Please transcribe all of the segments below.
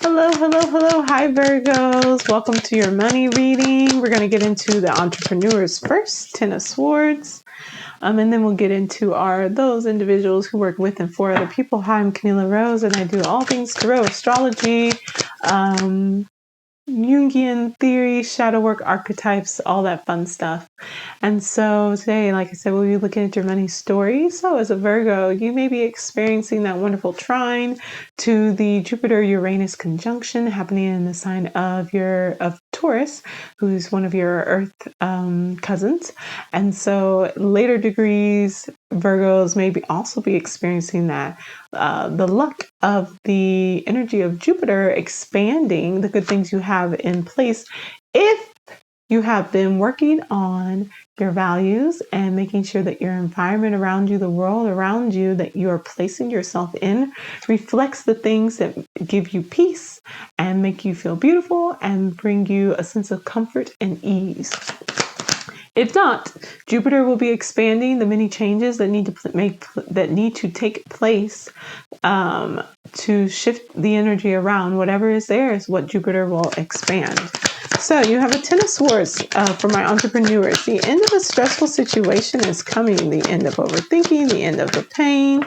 Hello, hello, hello. Hi, Virgos. Welcome to your money reading. We're going to get into the entrepreneurs first, Ten of Swords. And then we'll get into those individuals who work with and for other people. Hi, I'm Camila Rose, and I do all things tarot, astrology, Jungian theory, shadow work, archetypes, all that fun stuff. And so today, like I said, we'll be looking at your money story. So as a Virgo, you may be experiencing that wonderful trine to the Jupiter-Uranus conjunction happening in the sign of Taurus, who's one of your Earth cousins. And so later degrees, Virgos may also be experiencing that. The luck of the energy of Jupiter expanding the good things you have in place if you have been working on your values and making sure that your environment around you, the world around you that you are placing yourself in, reflects the things that give you peace and make you feel beautiful and bring you a sense of comfort and ease. If not, Jupiter will be expanding the many changes that need to take place to shift the energy around. Whatever is there is what Jupiter will expand. So you have a Ten of Swords for my entrepreneurs. The end of a stressful situation is coming. The end of overthinking, the end of the pain.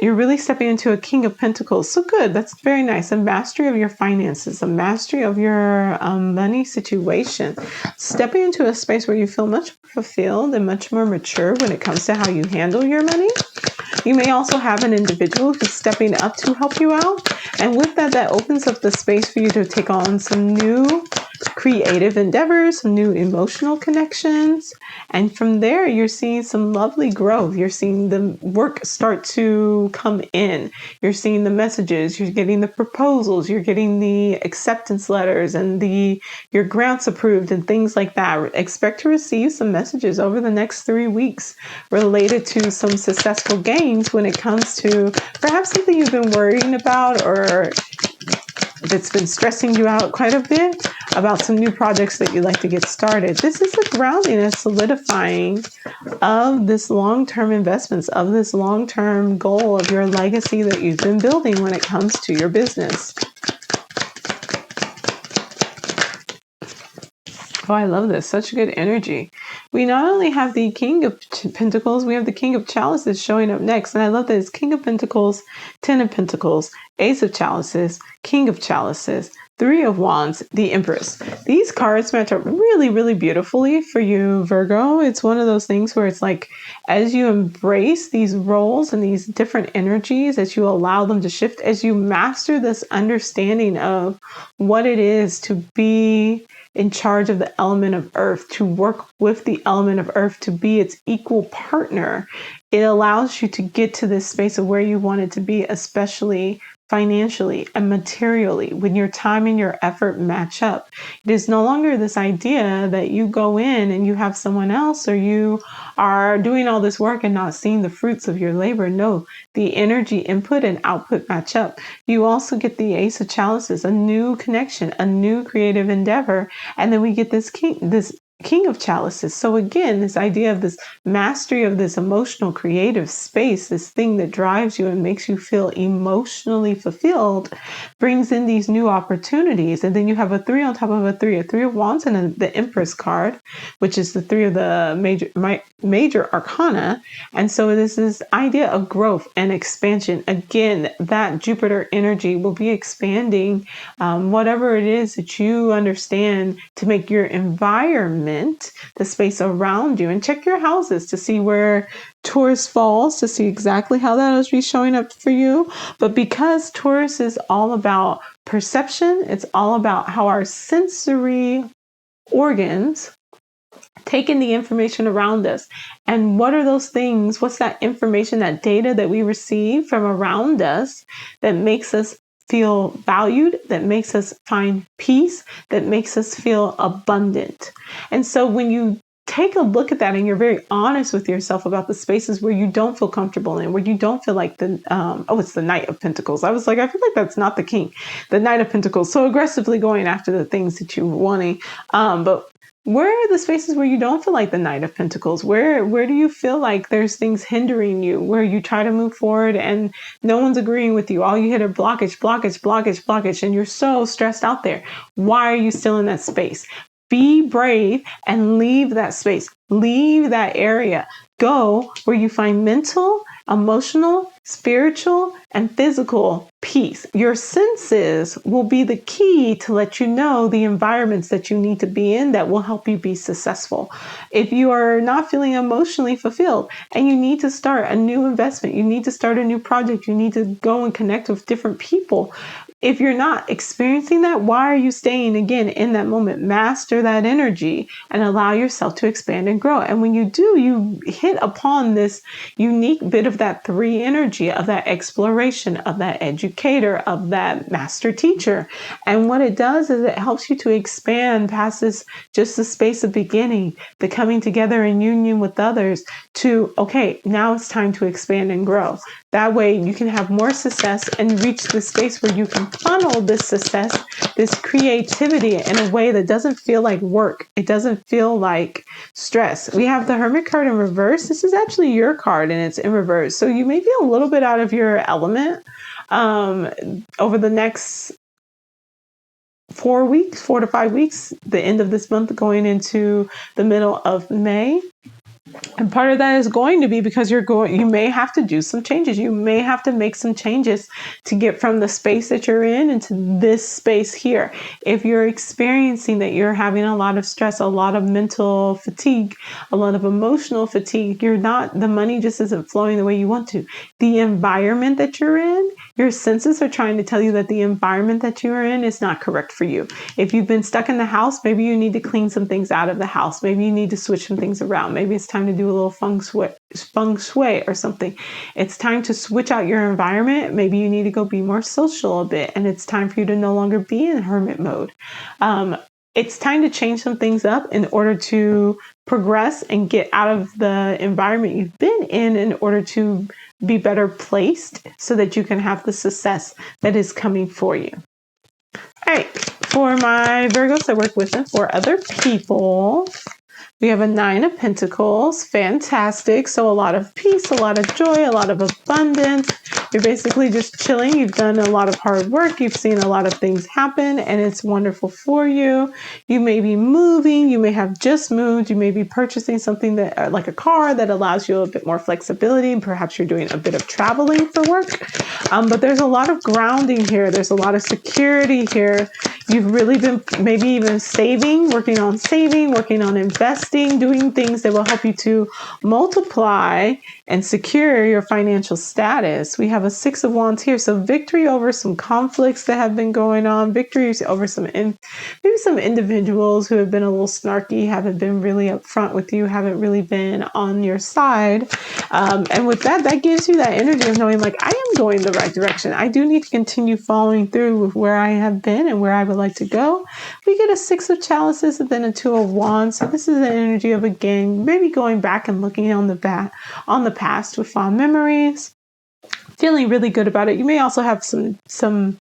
You're really stepping into a King of Pentacles. So good. That's very nice. A mastery of your finances, a mastery of your money situation. Stepping into a space where you feel much more fulfilled and much more mature when it comes to how you handle your money. You may also have an individual who's stepping up to help you out. And with that, that opens up the space for you to take on some new creative endeavors, some new emotional connections. And from there, you're seeing some lovely growth. You're seeing the work start to come in. You're seeing the messages. You're getting the proposals. You're getting the acceptance letters and your grants approved and things like that. Expect to receive some messages over the next 3 weeks related to some successful gains when it comes to perhaps something you've been worrying about or that's been stressing you out quite a bit about some new projects that you'd like to get started. This is a grounding and solidifying of this long-term investments, of this long-term goal of your legacy that you've been building when it comes to your business. Oh, I love this. Such good energy. We not only have the King of Pentacles, we have the King of Chalices showing up next. And I love that it's King of Pentacles, Ten of Pentacles, Ace of Chalices, King of Chalices, Three of Wands, the Empress. These cards match up really, really beautifully for you, Virgo. It's one of those things where it's like, as you embrace these roles and these different energies, as you allow them to shift, as you master this understanding of what it is to be in charge of the element of earth, to work with the element of earth, to be its equal partner, it allows you to get to this space of where you want it to be, especially financially and materially, when your time and your effort match up. It is no longer this idea that you go in and you have someone else or you are doing all this work and not seeing the fruits of your labor. No, the energy input and output match up. You also get the Ace of Chalices, a new connection, a new creative endeavor. And then we get this King of Chalices. So again, this idea of this mastery of this emotional creative space, this thing that drives you and makes you feel emotionally fulfilled, brings in these new opportunities. And then you have a 3 on top of a 3 of Wands and the Empress card, which is the 3 of the major arcana. And so this is idea of growth and expansion. Again, that Jupiter energy will be expanding whatever it is that you understand to make your environment, the space around you, and check your houses to see where Taurus falls, to see exactly how that will be showing up for you. But because Taurus is all about perception, it's all about how our sensory organs take in the information around us. And what are those things? What's that information, that data that we receive from around us that makes us feel valued, that makes us find peace, that makes us feel abundant? And so when you take a look at that and you're very honest with yourself about the spaces where you don't feel comfortable in, where you don't feel like it's the Knight of Pentacles. I was like, I feel like that's not the King, the Knight of Pentacles. So aggressively going after the things that you're wanting. But Where are the spaces where you don't feel like the Knight of Pentacles? Where do you feel like there's things hindering you, where you try to move forward and no one's agreeing with you? All you hit are blockage, blockage, blockage, blockage, and you're so stressed out there. Why are you still in that space? Be brave and leave that space. Leave that area. Go where you find mental, emotional, spiritual, and physical peace. Your senses will be the key to let you know the environments that you need to be in that will help you be successful. If you are not feeling emotionally fulfilled and you need to start a new investment, you need to start a new project, you need to go and connect with different people. If you're not experiencing that, why are you staying again in that moment? Master that energy and allow yourself to expand and grow. And when you do, you hit upon this unique bit of that 3 energy, of that exploration, of that educator, of that master teacher. And what it does is it helps you to expand past this, just the space of beginning, the coming together in union with others, to, okay, now it's time to expand and grow. That way you can have more success and reach the space where you can funnel this success, this creativity, in a way that doesn't feel like work. It doesn't feel like stress. We have the Hermit card in reverse. This is actually your card and it's in reverse. So you may be a little bit out of your element over the next 4 to 5 weeks, the end of this month going into the middle of May. And part of that is going to be because you may have to do some changes. You may have to make some changes to get from the space that you're in into this space here. If you're experiencing that you're having a lot of stress, a lot of mental fatigue, a lot of emotional fatigue, the money just isn't flowing the way you want to. The environment that you're in, your senses are trying to tell you that the environment that you're in is not correct for you. If you've been stuck in the house, maybe you need to clean some things out of the house. Maybe you need to switch some things around. Maybe it's time to do a little feng shui or something. It's time to switch out your environment. Maybe you need to go be more social a bit, and it's time for you to no longer be in hermit mode. It's time to change some things up in order to progress and get out of the environment you've been in order to be better placed so that you can have the success that is coming for you. All right, for my Virgos I work with and for other people, we have a 9 of Pentacles. Fantastic. So a lot of peace, a lot of joy, a lot of abundance. You're basically just chilling. You've done a lot of hard work. You've seen a lot of things happen and it's wonderful for you. You may be moving. You may have just moved. You may be purchasing something that, like a car, that allows you a bit more flexibility. Perhaps you're doing a bit of traveling for work. But there's a lot of grounding here. There's a lot of security here. You've really been maybe even saving, working on investing, doing things that will help you to multiply and secure your financial status. We have a 6 of Wands here. So victory over some conflicts that have been going on, victories over maybe some individuals who have been a little snarky, haven't been really upfront with you, haven't really been on your side. And with that gives you that energy of knowing like, I am going the right direction. I do need to continue following through with where I have been and where I would like to go. We get a 6 of Chalices and then a 2 of Wands. So this is an energy of, again, maybe going back and looking on the past with fond memories, feeling really good about it. You may also have some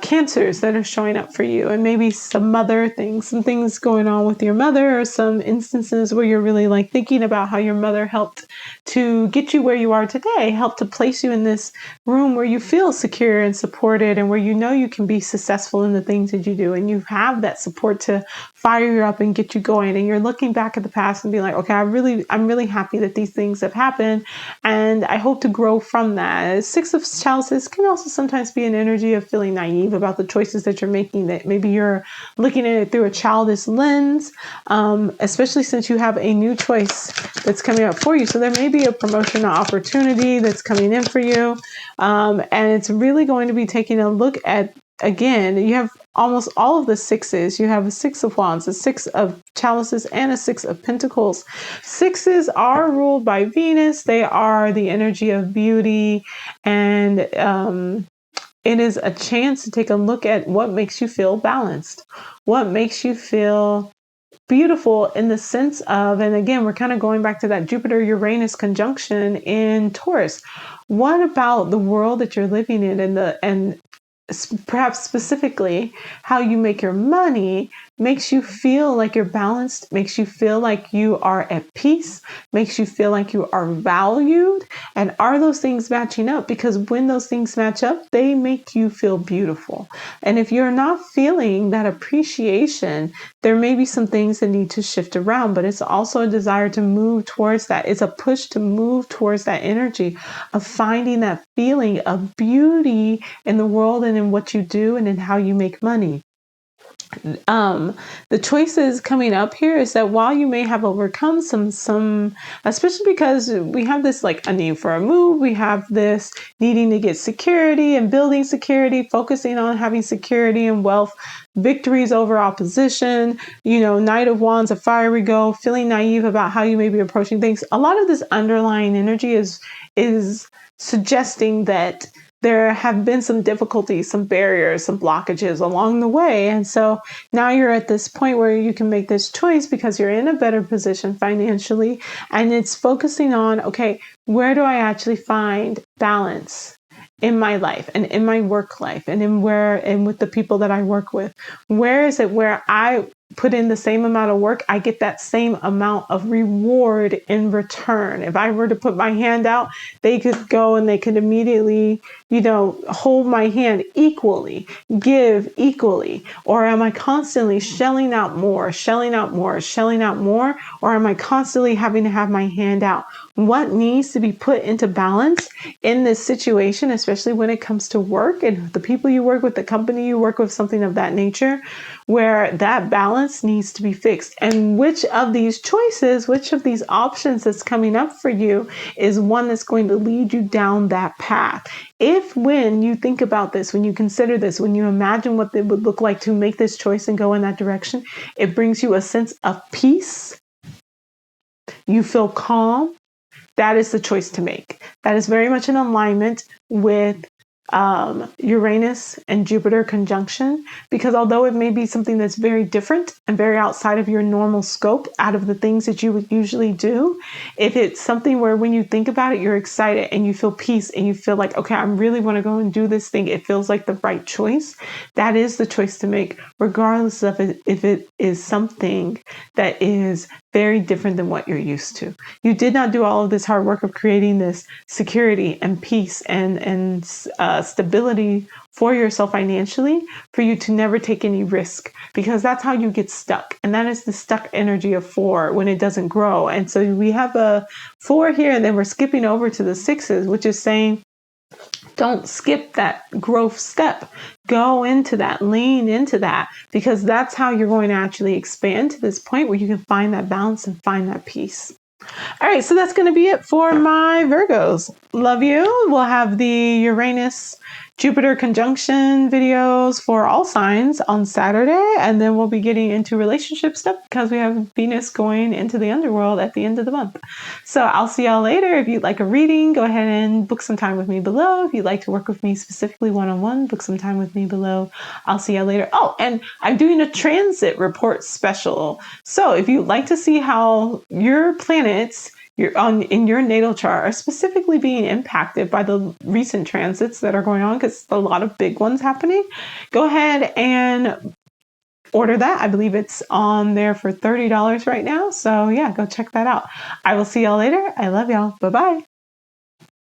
cancers that are showing up for you, and maybe some things going on with your mother, or some instances where you're really like thinking about how your mother helped to get you where you are today, helped to place you in this room where you feel secure and supported, and where you know you can be successful in the things that you do, and you have that support to fire you up and get you going. And you're looking back at the past and being like, okay, I'm really happy that these things have happened, and I hope to grow from that. 6 of Chalices can also sometimes be an energy of feeling naive about the choices that you're making, that maybe you're looking at it through a childish lens, especially since you have a new choice that's coming up for you. So there may be a promotional opportunity that's coming in for you. And it's really going to be taking a look at, again, you have almost all of the 6s. You have a 6 of Wands, a 6 of Chalices, and a 6 of Pentacles. 6s are ruled by Venus. They are the energy of beauty, and it is a chance to take a look at what makes you feel balanced, what makes you feel beautiful in the sense of, and again, we're kind of going back to that Jupiter-Uranus conjunction in Taurus. What about the world that you're living in, and perhaps specifically how you make your money makes you feel like you're balanced, makes you feel like you are at peace, makes you feel like you are valued. And are those things matching up? Because when those things match up, they make you feel beautiful. And if you're not feeling that appreciation, there may be some things that need to shift around, but it's also a desire to move towards that. It's a push to move towards that energy of finding that feeling of beauty in the world and in what you do and in how you make money. The choices coming up here is that while you may have overcome some, especially because we have this like a need for a move, we have this needing to get security and building security, focusing on having security and wealth, victories over opposition, Knight of Wands, a fiery go, feeling naive about how you may be approaching things. A lot of this underlying energy is suggesting that there have been some difficulties, some barriers, some blockages along the way. And so now you're at this point where you can make this choice because you're in a better position financially. And it's focusing on, okay, where do I actually find balance in my life and in my work life and with the people that I work with? Where is it where I put in the same amount of work, I get that same amount of reward in return? If I were to put my hand out, they could go and they could immediately, hold my hand equally, give equally. Or am I constantly shelling out more, or am I constantly having to have my hand out? What needs to be put into balance in this situation, especially when it comes to work and the people you work with, the company you work with, something of that nature, where that balance needs to be fixed? And which of these choices, which of these options that's coming up for you is one that's going to lead you down that path? When you think about this, when you consider this, when you imagine what it would look like to make this choice and go in that direction, it brings you a sense of peace. You feel calm. That is the choice to make. That is very much in alignment with Uranus and Jupiter conjunction, because although it may be something that's very different and very outside of your normal scope, out of the things that you would usually do, if it's something where when you think about it, you're excited and you feel peace and you feel like, okay, I really want to go and do this thing, it feels like the right choice. That is the choice to make, regardless of if it is something that is very different than what you're used to. You did not do all of this hard work of creating this security and peace and stability for yourself financially for you to never take any risk, because that's how you get stuck. And that is the stuck energy of 4 when it doesn't grow. And so we have a 4 here, and then we're skipping over to the 6s, which is saying, don't skip that growth step. Go into that, lean into that, because that's how you're going to actually expand to this point where you can find that balance and find that peace. All right, so that's going to be it for my Virgos. Love you. We'll have the Uranus Jupiter conjunction videos for all signs on Saturday, and then we'll be getting into relationship stuff because we have Venus going into the underworld at the end of the month. So I'll see y'all later. If you'd like a reading, go ahead and book some time with me below. If you'd like to work with me specifically one-on-one, book some time with me below. I'll see y'all later. Oh, and I'm doing a transit report special. So if you'd like to see how your planets in your natal chart are specifically being impacted by the recent transits that are going on, because a lot of big ones happening, go ahead and order that. I believe it's on there for $30 right now. So yeah, go check that out. I will see y'all later. I love y'all. Bye-bye.